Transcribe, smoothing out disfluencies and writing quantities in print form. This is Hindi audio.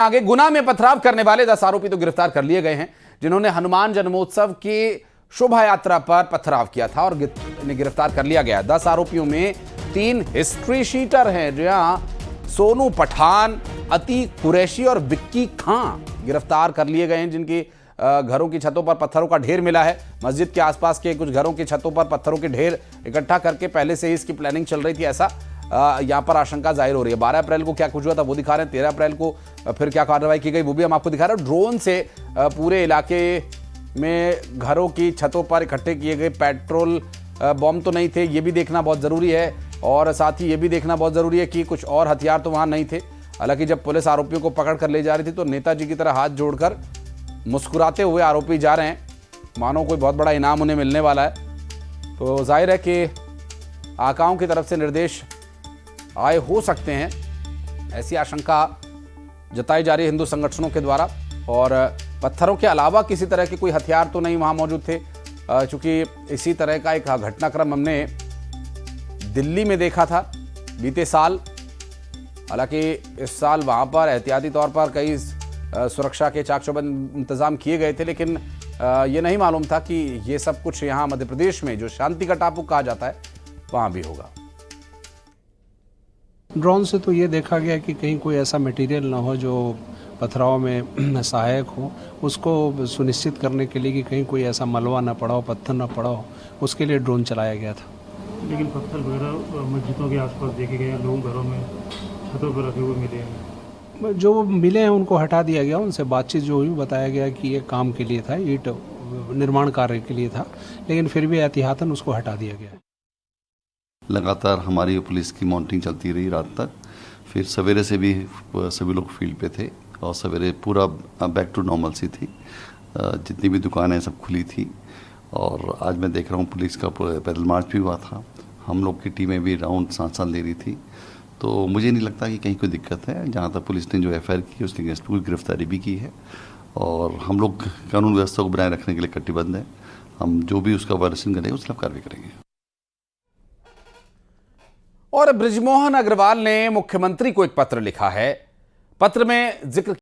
आगे गुना में पथराव करने वाले 10 आरोपी तो गिरफ्तार कर लिए गए हैं, जिन्होंने हनुमान जन्मोत्सव की शोभा यात्रा पर पथराव किया था और इन्हें गिरफ्तार कर लिया गया। 10 आरोपियों में 3 हिस्ट्री शीटर हैं, जहां सोनू पठान, अतीक कुरैशी और विक्की खां गिरफ्तार कर लिए गए हैं, जिनकी घरों की छतों पर पत्थरों का ढेर मिला है। मस्जिद के आसपास के कुछ घरों की छतों पर पत्थरों के ढेर इकट्ठा करके पहले से ही इसकी प्लानिंग चल रही थी, ऐसा यहां पर आशंका जाहिर हो रही है। 12 अप्रैल को क्या कुछ हुआ था वो दिखा रहे हैं, 13 अप्रैल को फिर क्या कार्रवाई की गई वो भी हम आपको दिखा रहे हैं। ड्रोन से पूरे इलाके में घरों की छतों पर इकट्ठे किए गए पेट्रोल बम तो नहीं थे, ये भी देखना बहुत ज़रूरी है, और साथ ही ये भी देखना बहुत ज़रूरी है कि कुछ और हथियार तो वहाँ नहीं थे। हालांकि जब पुलिस आरोपियों को पकड़ कर ले जा रही थी तो नेताजी की तरह हाथ जोड़कर मुस्कुराते हुए आरोपी जा रहे हैं, मानो कोई बहुत बड़ा इनाम उन्हें मिलने वाला है। तो जाहिर है कि आकाओं की तरफ से निर्देश आए हो सकते हैं, ऐसी आशंका जताई जा रही है हिंदू संगठनों के द्वारा। और पत्थरों के अलावा किसी तरह के कोई हथियार तो नहीं वहाँ मौजूद थे, चूँकि इसी तरह का एक घटनाक्रम हमने दिल्ली में देखा था बीते साल। हालांकि इस साल वहाँ पर एहतियाती तौर पर कई सुरक्षा के चाक चौबंद इंतजाम किए गए थे, लेकिन ये नहीं मालूम था कि ये सब कुछ यहाँ मध्य प्रदेश में जो शांति का टापू कहा जाता है वहाँ भी होगा। ड्रोन से तो ये देखा गया कि कहीं कोई ऐसा मटेरियल ना हो जो पथराव में सहायक हो, उसको सुनिश्चित करने के लिए कि कहीं कोई ऐसा मलबा ना पड़ा हो, पत्थर ना पड़ा हो, उसके लिए ड्रोन चलाया गया था। लेकिन पत्थर वगैरह मस्जिदों के आसपास देखे गए, लोग घरों में छतों पर रखे हुए मिले हैं। जो मिले हैं उनको हटा दिया गया, उनसे बातचीत जो हुई बताया गया कि ये काम के लिए था, ईंट निर्माण कार्य के लिए था, लेकिन फिर भी एहतियातन उसको हटा दिया गया। लगातार हमारी पुलिस की मॉनिटरिंग चलती रही रात तक, फिर सवेरे से भी सभी लोग फील्ड पे थे और सवेरे पूरा बैक टू नॉर्मल सी थी, जितनी भी दुकानें सब खुली थी। और आज मैं देख रहा हूँ पुलिस का पैदल मार्च भी हुआ था, हम लोग की टीमें भी राउंड साथ ले रही थी। तो मुझे नहीं लगता कि कहीं कोई दिक्कत है। जहाँ तक पुलिस ने जो FIR की उसके अगेंस्ट पूरी गिरफ्तारी भी की है, और हम लोग कानून व्यवस्था को बनाए रखने के लिए कटिबद्ध हैं। हम जो भी उसका वायलेशन करेंगे उस खिलाफ कार्रवाई करेंगे। और बृजमोहन अग्रवाल ने मुख्यमंत्री को एक पत्र लिखा है। पत्र में जिक्र